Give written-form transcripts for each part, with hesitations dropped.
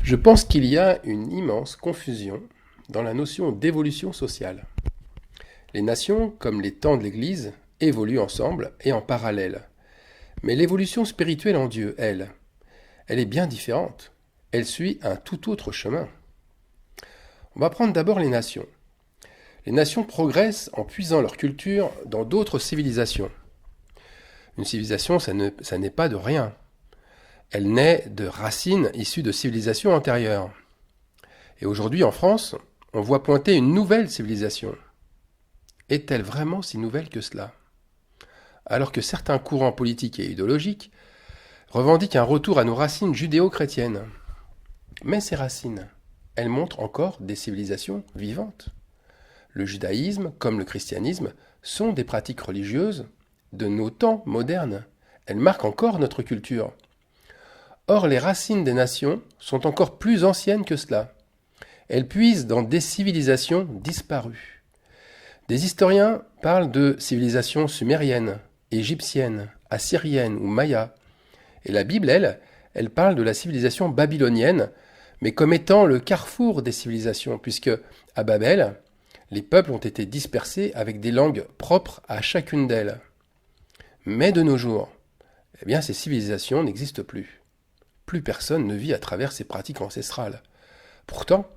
Je pense qu'il y a une immense confusion dans la notion d'évolution sociale. Les nations, comme les temps de l'Église, évoluent ensemble et en parallèle. Mais l'évolution spirituelle en Dieu, elle est bien différente. Elle suit un tout autre chemin. On va prendre d'abord les nations. Les nations progressent en puisant leur culture dans d'autres civilisations. Une civilisation, ça n'est pas de rien. Elle naît de racines issues de civilisations antérieures. Et aujourd'hui, en France, on voit pointer une nouvelle civilisation. Est-elle vraiment si nouvelle que cela? Alors que certains courants politiques et idéologiques revendiquent un retour à nos racines judéo-chrétiennes. Mais ces racines, elles montrent encore des civilisations vivantes. Le judaïsme, comme le christianisme, sont des pratiques religieuses de nos temps modernes. Elles marquent encore notre culture. Or, les racines des nations sont encore plus anciennes que cela. Elles puisent dans des civilisations disparues. Des historiens parlent de civilisations sumériennes, égyptiennes, assyriennes ou mayas. Et la Bible, elle parle de la civilisation babylonienne, mais comme étant le carrefour des civilisations, puisque à Babel, les peuples ont été dispersés avec des langues propres à chacune d'elles. Mais de nos jours, eh bien, ces civilisations n'existent plus. Plus personne ne vit à travers ces pratiques ancestrales. Pourtant,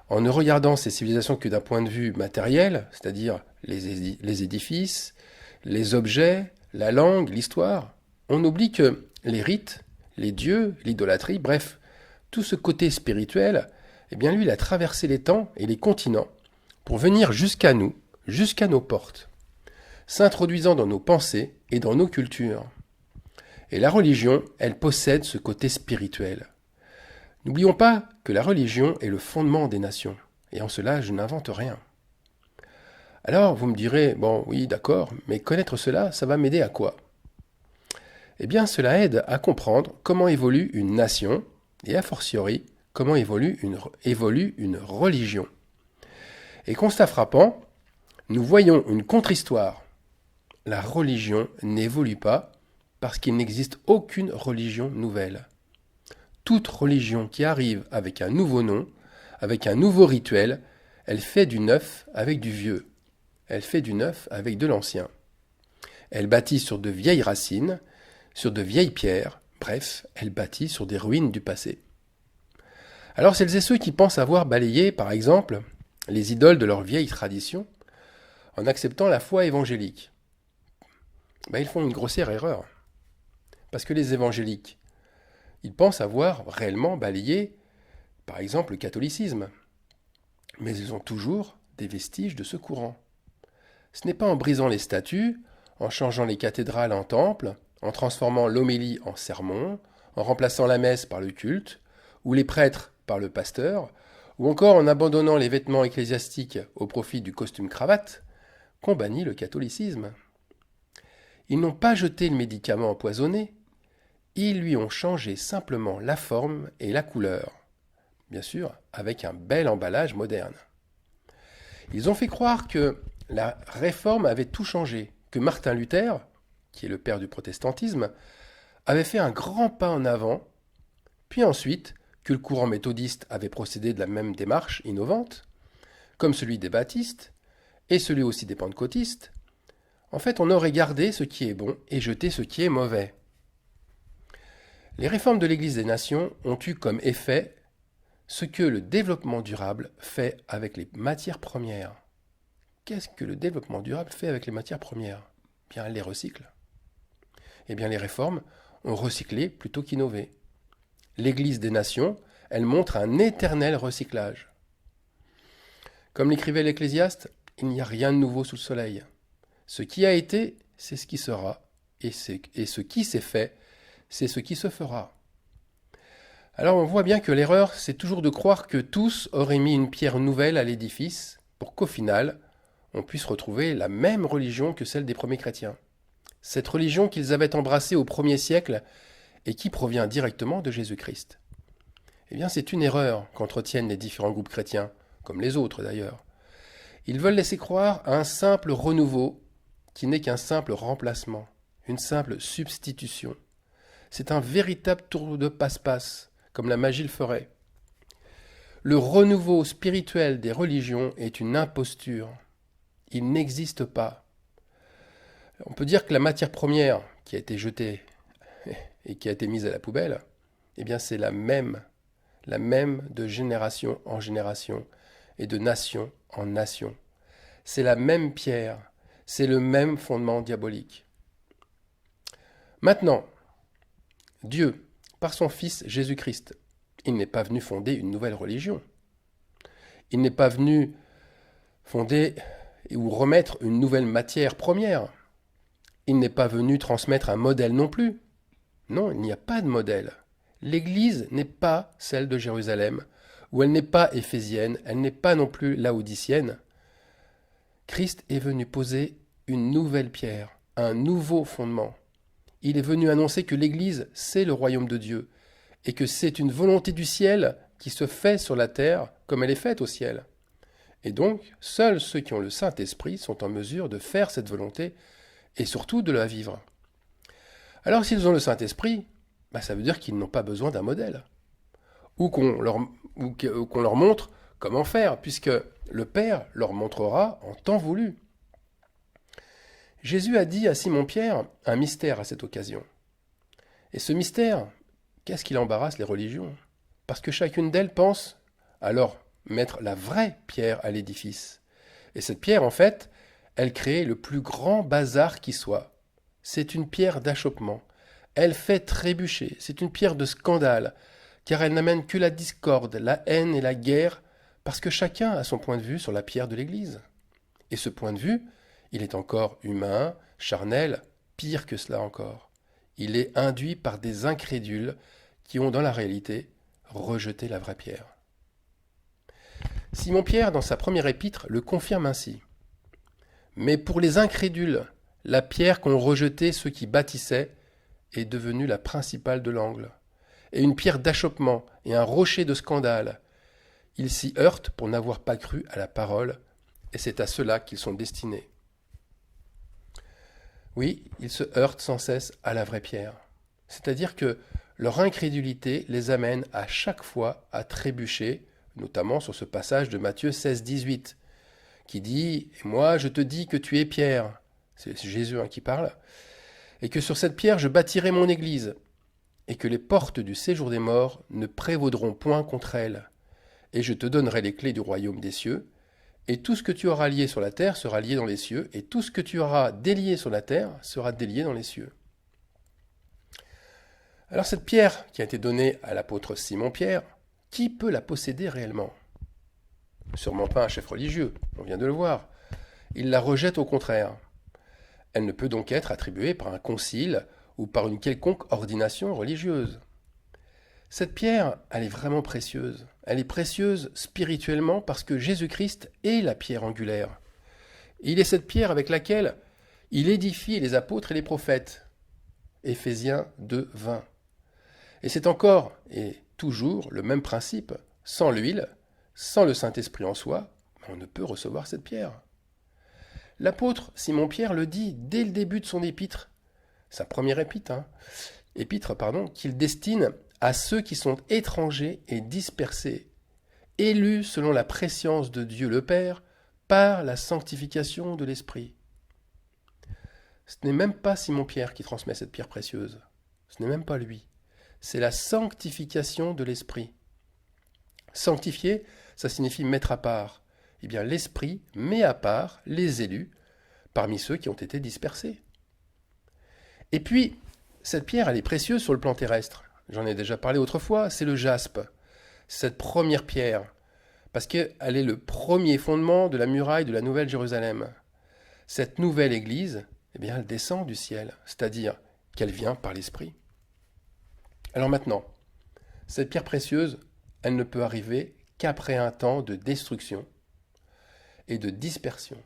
en ne regardant ces civilisations que d'un point de vue matériel, c'est-à-dire les édifices, les objets, la langue, l'histoire, on oublie que les rites, les dieux, l'idolâtrie, bref, tout ce côté spirituel, eh bien lui, il a traversé les temps et les continents pour venir jusqu'à nous, jusqu'à nos portes, s'introduisant dans nos pensées et dans nos cultures. Et la religion, elle possède ce côté spirituel. N'oublions pas que la religion est le fondement des nations, et en cela, je n'invente rien. Alors, vous me direz, bon, oui, d'accord, mais connaître cela, ça va m'aider à quoi? Eh bien, cela aide à comprendre comment évolue une nation, et a fortiori, comment évolue une religion. Et constat frappant, nous voyons une contre-histoire. La religion n'évolue pas parce qu'il n'existe aucune religion nouvelle. Toute religion qui arrive avec un nouveau nom, avec un nouveau rituel, elle fait du neuf avec du vieux. Elle fait du neuf avec de l'ancien. Elle bâtit sur de vieilles racines, sur de vieilles pierres, bref, elle bâtit sur des ruines du passé. Alors celles et ceux qui pensent avoir balayé, par exemple, les idoles de leur vieille tradition, en acceptant la foi évangélique, ils font une grossière erreur. Parce que les évangéliques, ils pensent avoir réellement balayé, par exemple, le catholicisme. Mais ils ont toujours des vestiges de ce courant. Ce n'est pas en brisant les statues, en changeant les cathédrales en temples, en transformant l'homélie en sermon, en remplaçant la messe par le culte, ou les prêtres par le pasteur, ou encore en abandonnant les vêtements ecclésiastiques au profit du costume-cravate, qu'on bannit le catholicisme. Ils n'ont pas jeté le médicament empoisonné, ils lui ont changé simplement la forme et la couleur, bien sûr avec un bel emballage moderne. Ils ont fait croire que la réforme avait tout changé, que Martin Luther, qui est le père du protestantisme, avait fait un grand pas en avant, puis ensuite que le courant méthodiste avait procédé de la même démarche innovante, comme celui des baptistes et celui aussi des pentecôtistes. En fait, on aurait gardé ce qui est bon et jeté ce qui est mauvais. Les réformes de l'Église des Nations ont eu comme effet ce que le développement durable fait avec les matières premières. Qu'est-ce que le développement durable fait avec les matières premières? Bien, elle les recycle. Eh bien, les réformes ont recyclé plutôt qu'innové. L'Église des Nations, elle montre un éternel recyclage. Comme l'écrivait l'Ecclésiaste, il n'y a rien de nouveau sous le soleil. Ce qui a été, c'est ce qui sera, et ce qui s'est fait, c'est ce qui se fera. Alors on voit bien que l'erreur, c'est toujours de croire que tous auraient mis une pierre nouvelle à l'édifice pour qu'au final, on puisse retrouver la même religion que celle des premiers chrétiens. Cette religion qu'ils avaient embrassée au 1er siècle et qui provient directement de Jésus-Christ. Eh bien, c'est une erreur qu'entretiennent les différents groupes chrétiens, comme les autres d'ailleurs. Ils veulent laisser croire à un simple renouveau qui n'est qu'un simple remplacement, une simple substitution. C'est un véritable tour de passe-passe, comme la magie le ferait. Le renouveau spirituel des religions est une imposture. Il n'existe pas. On peut dire que la matière première qui a été jetée et qui a été mise à la poubelle, eh bien c'est la même de génération en génération et de nation en nation. C'est la même pierre, c'est le même fondement diabolique. Maintenant, Dieu, par son Fils Jésus-Christ, il n'est pas venu fonder une nouvelle religion. Il n'est pas venu fonder ou remettre une nouvelle matière première. Il n'est pas venu transmettre un modèle non plus. Non, il n'y a pas de modèle. L'Église n'est pas celle de Jérusalem, ou elle n'est pas éphésienne, elle n'est pas non plus laodicienne. Christ est venu poser une nouvelle pierre, un nouveau fondement. Il est venu annoncer que l'Église, c'est le royaume de Dieu, et que c'est une volonté du ciel qui se fait sur la terre comme elle est faite au ciel. Et donc, seuls ceux qui ont le Saint-Esprit sont en mesure de faire cette volonté, et surtout de la vivre. Alors s'ils ont le Saint-Esprit, ça veut dire qu'ils n'ont pas besoin d'un modèle, ou qu'on leur montre comment faire, puisque le Père leur montrera en temps voulu. Jésus a dit à Simon-Pierre un mystère à cette occasion. Et ce mystère, qu'est-ce qu'il embarrasse les religions? Parce que chacune d'elles pense alors mettre la vraie pierre à l'édifice. Et cette pierre, en fait, elle crée le plus grand bazar qui soit. C'est une pierre d'achoppement. Elle fait trébucher. C'est une pierre de scandale, car elle n'amène que la discorde, la haine et la guerre, parce que chacun a son point de vue sur la pierre de l'Église. Et ce point de vue, il est encore humain, charnel, pire que cela encore. Il est induit par des incrédules qui ont dans la réalité rejeté la vraie pierre. Simon-Pierre, dans sa première épître, le confirme ainsi. Mais pour les incrédules, la pierre qu'ont rejetée ceux qui bâtissaient est devenue la principale de l'angle, et une pierre d'achoppement et un rocher de scandale. Ils s'y heurtent pour n'avoir pas cru à la parole, et c'est à cela qu'ils sont destinés. Oui, ils se heurtent sans cesse à la vraie pierre. C'est-à-dire que leur incrédulité les amène à chaque fois à trébucher, notamment sur ce passage de Matthieu 16-18, qui dit « Et moi, je te dis que tu es Pierre », c'est Jésus qui parle, « et que sur cette pierre je bâtirai mon église, et que les portes du séjour des morts ne prévaudront point contre elle, et je te donnerai les clés du royaume des cieux, et tout ce que tu auras lié sur la terre sera lié dans les cieux, et tout ce que tu auras délié sur la terre sera délié dans les cieux. » Alors cette pierre qui a été donnée à l'apôtre Simon-Pierre, qui peut la posséder réellement? Sûrement pas un chef religieux, on vient de le voir. Il la rejette au contraire. Elle ne peut donc être attribuée par un concile ou par une quelconque ordination religieuse. Cette pierre, elle est vraiment précieuse. Elle est précieuse spirituellement parce que Jésus-Christ est la pierre angulaire. Il est cette pierre avec laquelle il édifie les apôtres et les prophètes. Éphésiens 2, 20. Et c'est encore et toujours le même principe. Sans l'huile, sans le Saint-Esprit en soi, on ne peut recevoir cette pierre. L'apôtre Simon-Pierre le dit dès le début de son épître, sa première épître, qu'il destine à ceux qui sont étrangers et dispersés, élus selon la prescience de Dieu le Père, par la sanctification de l'Esprit. Ce n'est même pas Simon-Pierre qui transmet cette pierre précieuse. Ce n'est même pas lui. C'est la sanctification de l'Esprit. Sanctifier, ça signifie mettre à part. Eh bien, l'Esprit met à part les élus parmi ceux qui ont été dispersés. Et puis, cette pierre, elle est précieuse sur le plan terrestre. J'en ai déjà parlé autrefois, c'est le jaspe. Cette première pierre, parce qu'elle est le premier fondement de la muraille de la Nouvelle Jérusalem. Cette nouvelle Église, eh bien, elle descend du ciel, c'est-à-dire qu'elle vient par l'Esprit. Alors maintenant, cette pierre précieuse, elle ne peut arriver qu'après un temps de destruction et de dispersion,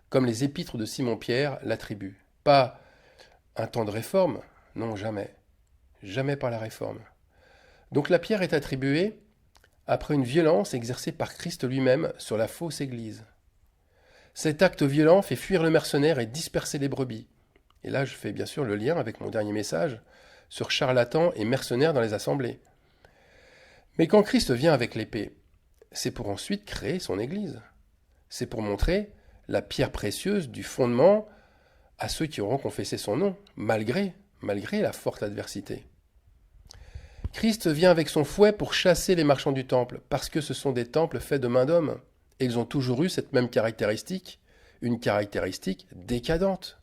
comme les épîtres de Simon-Pierre l'attribuent. Pas un temps de réforme, non, jamais. Jamais par la réforme. Donc la pierre est attribuée après une violence exercée par Christ lui-même sur la fausse Église. Cet acte violent fait fuir le mercenaire et disperser les brebis. Et là, je fais bien sûr le lien avec mon dernier message sur charlatans et mercenaires dans les assemblées. Mais quand Christ vient avec l'épée, c'est pour ensuite créer son Église. C'est pour montrer la pierre précieuse du fondement à ceux qui auront confessé son nom, malgré la forte adversité. Christ vient avec son fouet pour chasser les marchands du temple, parce que ce sont des temples faits de main d'homme. Et ils ont toujours eu cette même caractéristique, une caractéristique décadente.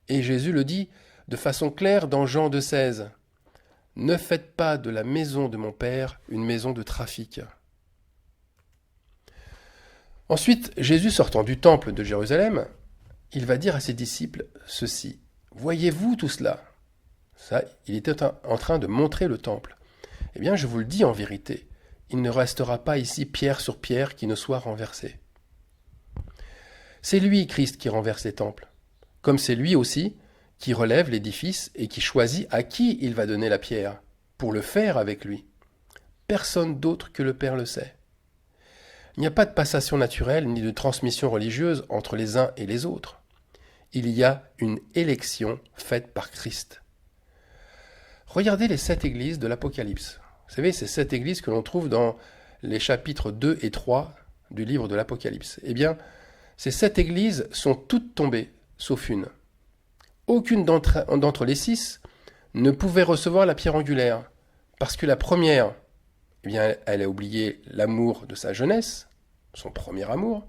Et Jésus le dit de façon claire dans Jean 2,16. « Ne faites pas de la maison de mon Père une maison de trafic. » Ensuite, Jésus sortant du temple de Jérusalem, il va dire à ses disciples ceci. « Voyez-vous tout cela ?» Ça, il était en train de montrer le temple. Eh bien, je vous le dis en vérité, il ne restera pas ici pierre sur pierre qui ne soit renversée. C'est lui, Christ, qui renverse les temples, comme c'est lui aussi qui relève l'édifice et qui choisit à qui il va donner la pierre, pour le faire avec lui. Personne d'autre que le Père le sait. Il n'y a pas de passation naturelle ni de transmission religieuse entre les uns et les autres. Il y a une élection faite par Christ. Regardez les 7 églises de l'Apocalypse. Vous savez, ces 7 églises que l'on trouve dans les chapitres 2 et 3 du livre de l'Apocalypse. Eh bien, ces 7 églises sont toutes tombées, sauf une. Aucune d'entre les 6 ne pouvait recevoir la pierre angulaire, parce que la première, eh bien, elle a oublié l'amour de sa jeunesse, son premier amour.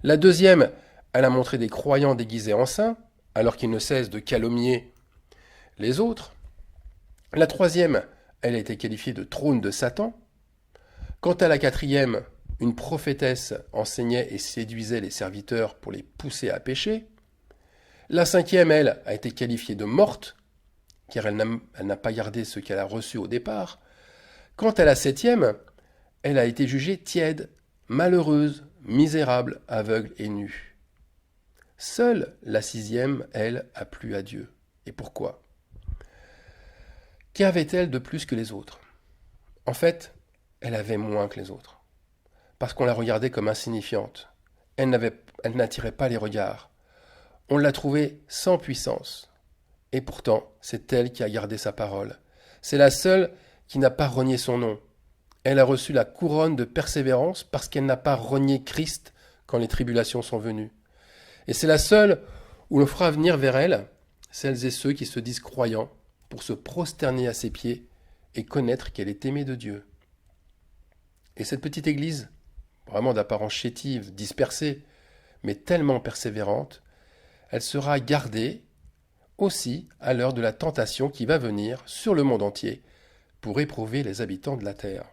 La deuxième, elle a montré des croyants déguisés en saints, alors qu'ils ne cessent de calomnier les autres. La troisième, elle a été qualifiée de trône de Satan. Quant à la quatrième, une prophétesse enseignait et séduisait les serviteurs pour les pousser à pécher. La cinquième, elle, a été qualifiée de morte, car elle n'a pas gardé ce qu'elle a reçu au départ. Quant à la septième, elle a été jugée tiède, malheureuse, misérable, aveugle et nue. Seule la sixième, elle, a plu à Dieu. Et pourquoi ? Qu'avait-elle de plus que les autres ? En fait, elle avait moins que les autres. Parce qu'on la regardait comme insignifiante. Elle n'attirait pas les regards. On l'a trouvée sans puissance. Et pourtant, c'est elle qui a gardé sa parole. C'est la seule qui n'a pas renié son nom. Elle a reçu la couronne de persévérance parce qu'elle n'a pas renié Christ quand les tribulations sont venues. Et c'est la seule où l'on fera venir vers elle celles et ceux qui se disent croyants pour se prosterner à ses pieds et connaître qu'elle est aimée de Dieu. Et cette petite église, vraiment d'apparence chétive, dispersée, mais tellement persévérante, elle sera gardée aussi à l'heure de la tentation qui va venir sur le monde entier pour éprouver les habitants de la terre.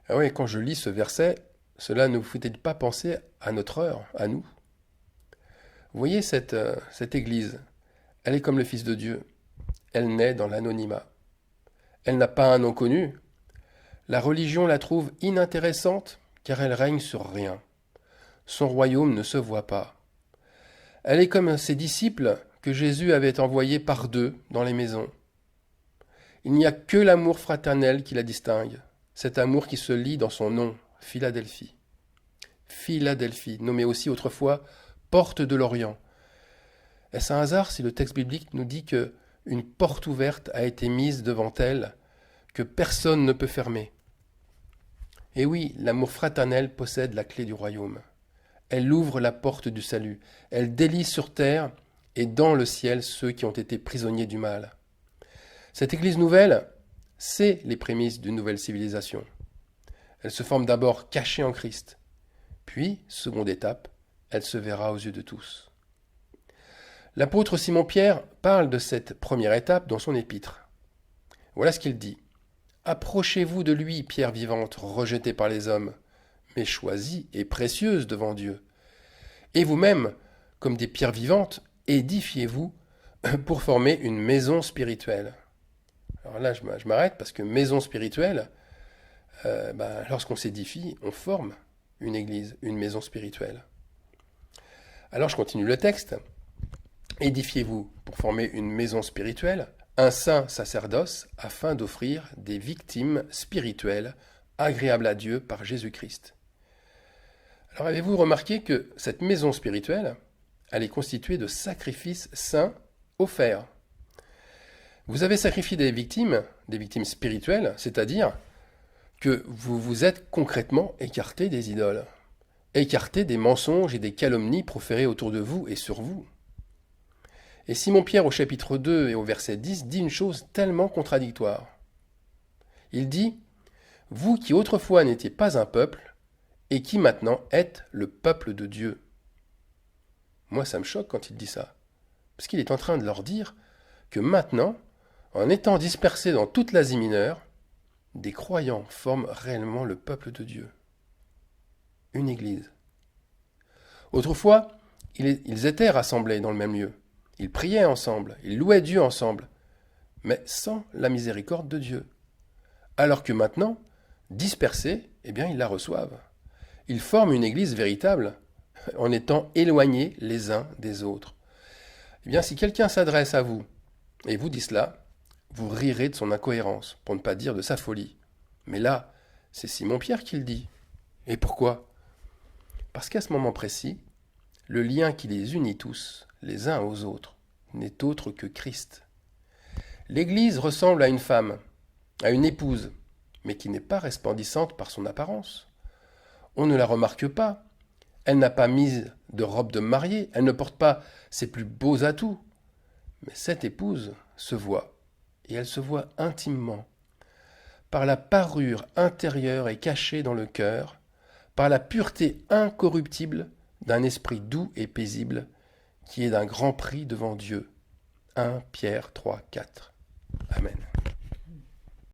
Ah oui, quand je lis ce verset, cela ne vous fait-il pas penser à notre heure, à nous ? Vous voyez cette église, elle est comme le Fils de Dieu. Elle naît dans l'anonymat. Elle n'a pas un nom connu. La religion la trouve inintéressante car elle règne sur rien. Son royaume ne se voit pas. Elle est comme ses disciples que Jésus avait envoyés par 2 dans les maisons. Il n'y a que l'amour fraternel qui la distingue, cet amour qui se lit dans son nom, Philadelphie. Philadelphie, nommée aussi autrefois Porte de l'Orient. Est-ce un hasard si le texte biblique nous dit que une porte ouverte a été mise devant elle, que personne ne peut fermer ? Et oui, l'amour fraternel possède la clé du royaume. Elle ouvre la porte du salut. Elle délie sur terre et dans le ciel ceux qui ont été prisonniers du mal. Cette Église nouvelle, c'est les prémices d'une nouvelle civilisation. Elle se forme d'abord cachée en Christ. Puis, seconde étape, elle se verra aux yeux de tous. L'apôtre Simon-Pierre parle de cette première étape dans son épître. Voilà ce qu'il dit. « Approchez-vous de lui, pierre vivante, rejetée par les hommes, mais choisie et précieuse devant Dieu. Et vous-même, comme des pierres vivantes, édifiez-vous pour former une maison spirituelle. » Alors là, je m'arrête parce que maison spirituelle, lorsqu'on s'édifie, on forme une église, une maison spirituelle. Alors je continue le texte. Édifiez-vous pour former une maison spirituelle, un saint sacerdoce, afin d'offrir des victimes spirituelles agréables à Dieu par Jésus-Christ. Alors avez-vous remarqué que cette maison spirituelle, elle est constituée de sacrifices saints offerts ? Vous avez sacrifié des victimes spirituelles, c'est-à-dire que vous vous êtes concrètement écarté des idoles, écarté des mensonges et des calomnies proférées autour de vous et sur vous. Et Simon-Pierre au chapitre 2 et au verset 10 dit une chose tellement contradictoire. Il dit « Vous qui autrefois n'étiez pas un peuple, et qui maintenant êtes le peuple de Dieu. » Moi, ça me choque quand il dit ça, parce qu'il est en train de leur dire que maintenant, en étant dispersés dans toute l'Asie mineure, des croyants forment réellement le peuple de Dieu. Une église. Autrefois, ils étaient rassemblés dans le même lieu. Ils priaient ensemble, ils louaient Dieu ensemble, mais sans la miséricorde de Dieu. Alors que maintenant, dispersés, eh bien, ils la reçoivent. Ils forment une église véritable, en étant éloignés les uns des autres. Eh bien, si quelqu'un s'adresse à vous et vous dit cela, vous rirez de son incohérence, pour ne pas dire de sa folie. Mais là, c'est Simon-Pierre qui le dit. Et pourquoi ? Parce qu'à ce moment précis, le lien qui les unit tous, les uns aux autres, n'est autre que Christ. L'Église ressemble à une femme, à une épouse, mais qui n'est pas resplendissante par son apparence. On ne la remarque pas. Elle n'a pas mise de robe de mariée, elle ne porte pas ses plus beaux atouts. Mais cette épouse se voit, et elle se voit intimement, par la parure intérieure et cachée dans le cœur, par la pureté incorruptible d'un esprit doux et paisible, qui est d'un grand prix devant Dieu. 1 Pierre 3, 4. Amen.